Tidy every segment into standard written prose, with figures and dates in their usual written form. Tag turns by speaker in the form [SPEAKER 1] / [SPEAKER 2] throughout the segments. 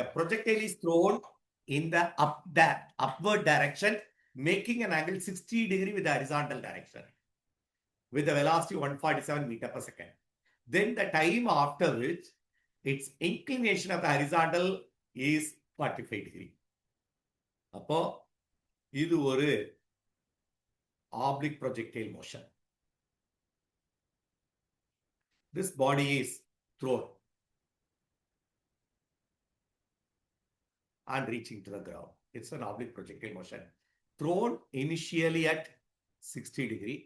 [SPEAKER 1] The projectile is thrown in the upward direction, making an angle 60 degree with the horizontal direction, with the velocity 147 meter per second. Then the time after which its inclination of the horizontal is 45 degree. அப்போ இது ஒரு oblique projectile motion. This body is thrown and reaching to the ground. It's an oblique projectile motion. Thrown initially at 60 degree.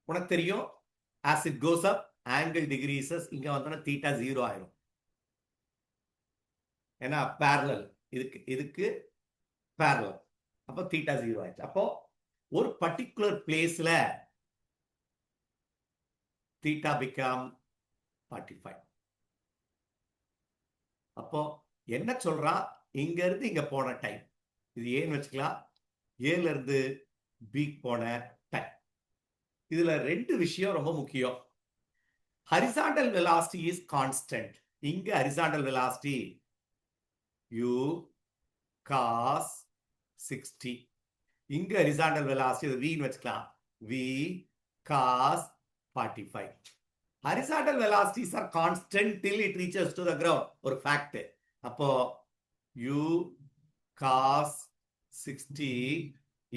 [SPEAKER 1] உனக்கு தெரியும், as it goes up, angle decreases. இங்க வந்தோன்னா theta 0 ஆயிரும். ஏன்னா parallel. இதுக்கு parallel. அப்போ theta 0 ஆயிடுச்சு. அப்போ ஒரு particular placeல theta become 45. அப்போ என்ன சொல்றா, இங்க இருந்து இங்க போன டைம் இது ஏன்னு வச்சுக்கலாம், ஏல இருந்து பி போன டைம். இதுல ரெண்டு விஷயம் ரொம்ப முக்கியம். Horizontal velocity is constant. இங்க ஹரிசாண்டல் வெலாசிட்டி u cos 60. இங்க ஹரிசாண்டல் வெலாசிட்டி v ன்னு வச்சுக்கலாம், v cos 45. Horizontal velocities are constant till it reaches to the ground. ஒரு fact. அப்போ u cos 60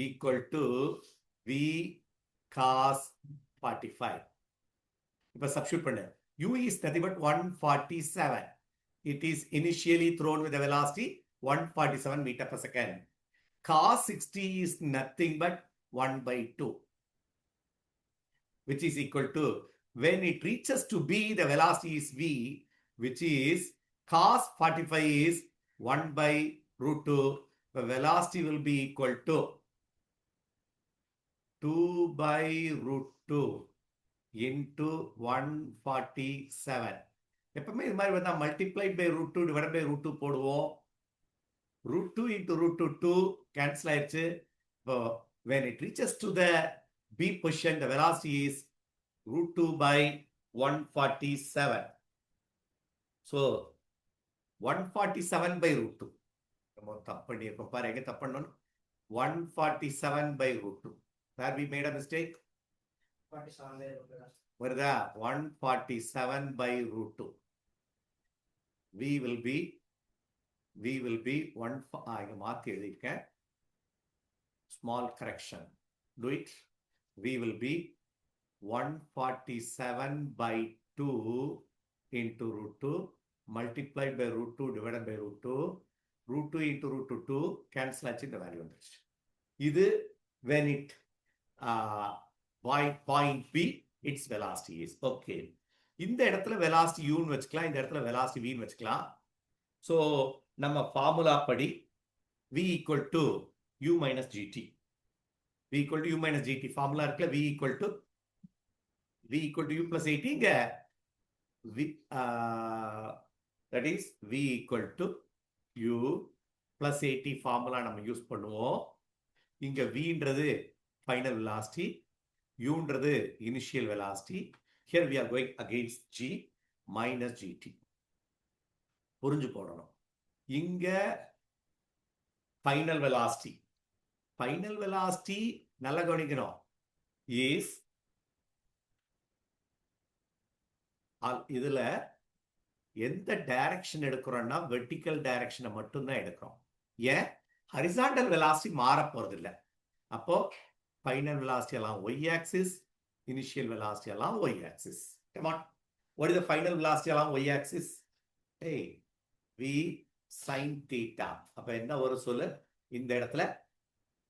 [SPEAKER 1] equal to v cos 45. இப்போ substitute பண்ணு. u is nothing but 147. It is initially thrown with a velocity 147 meter per second. Cos 60 is nothing but 1 by 2, which is equal to, when it reaches to B, the velocity is V, which is cos 45 is 1 by root 2. The velocity will be equal to 2 by root 2 into 147. எப்பவுமே இது மாதிரி வந்தா multiplied by root 2 divided by root 2 போடுவோம். root 2 into root 2 cancel ஆயிடுச்சு. When it reaches to the B position, the velocity is root 2 by 147. So 147 by root 2. நம்ம தப்பு பண்ணியிருக்கோம் பாரு, எங்க தப்பு பண்ணணும், 147 by root 2. Where we made a mistake? வருதா? 147 by root 2. V will be இங்க மாத்தி எழுதிருக்கேன், small correction. Do it. V will be 147 by 2 into root 2 multiplied by root 2 divided by root 2. root 2 into root 2 cancel ஆச்சு, இந்த value வந்துருச்சு. இது when it by point B its velocity is okay. இந்த இடத்துல velocity u ன்னு வச்சுக்கலாம், இந்த இடத்துல velocity v ன்னு வச்சுக்கலாம். So நம்ம ஃபார்முலா படி v equal to u minus gt. v equal to u minus gt formula இருக்குல, v equal to u plus 80. இங்க that is v equal to u plus 80 formula நம்ம யூஸ் பண்ணுவோம். இங்க vன்றது ஃபைனல் வெலாசிட்டி, uன்றது initial velocity. here we are going against g minus gt. புரிஞ்சு போடணும். இங்க ஃபைனல் வெலாசிட்டி நல்லா கவனிக்கணும், is இதுல எந்த டைரக்ஷன் எடுக்கிறோம்னா வெர்டிக்கல் டைரக்ஷனை மட்டும்தான் எடுக்கிறோம். ஏன்? ஹரிசாண்டல் வெலாசிட்டி மாற போறது இல்லை. அப்போ ஃபைனல் வெலாசிட்டி எல்லாம் y axis, இனிஷியல் வெலாசிட்டி எல்லாம் y axis. Come on, what is the final velocity along y axis? Hey, v sin theta. அப்ப என்ன ஒரு சொல்லு, இந்த இடத்துல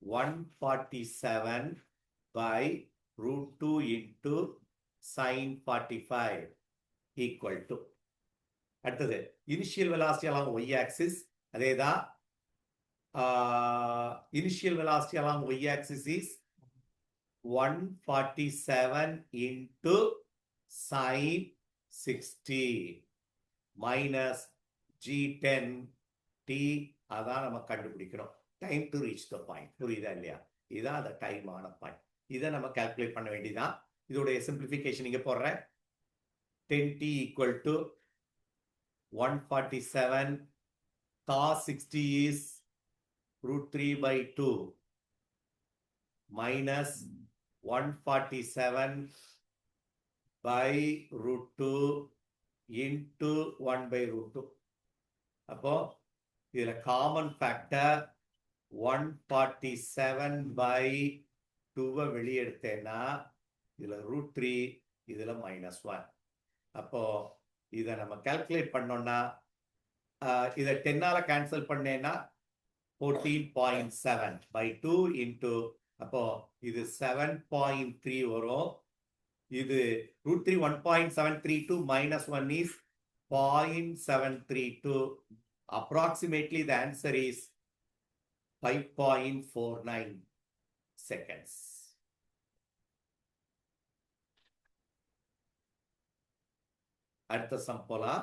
[SPEAKER 1] 147 by root 2 into sin 45 equal to, அடுத்தது initial velocity along y axis, அதேதான் initial velocity along y axis is 147 into sin 60 minus g10 t. அதான் நம்ம கண்டுபிடிக்கணும், time to reach the point. புரியுதா இல்லையா? இதான் அந்த டைம் ஆன பாயிண்ட். இதை நம்ம கால்குலேட் பண்ண வேண்டியதான். இதோடைய சிம்பிளிஃபிகேஷன் இங்க போடுறேன். 10t equal to 147 cos 60 is root 3 by 2 minus 147 by root 2 into 1 by root 2. அப்போ இதுல காமன் ஃபேக்டர் 147 by 2 வெளியெடுத்தேன்னா இதுல root 3 இதுல -1. அப்போ இதை நம்ம கால்குலேட் பண்ணோம்னா இதை 10ஆல கேன்சல் பண்ணேன்னா 14.7 by 2 into அப்போ இது 7.3 வரும். இது root 3 1.732 minus 1 is 0.732. Approximately the answer is 5.49 seconds. அடுத்த சம் போலாம்.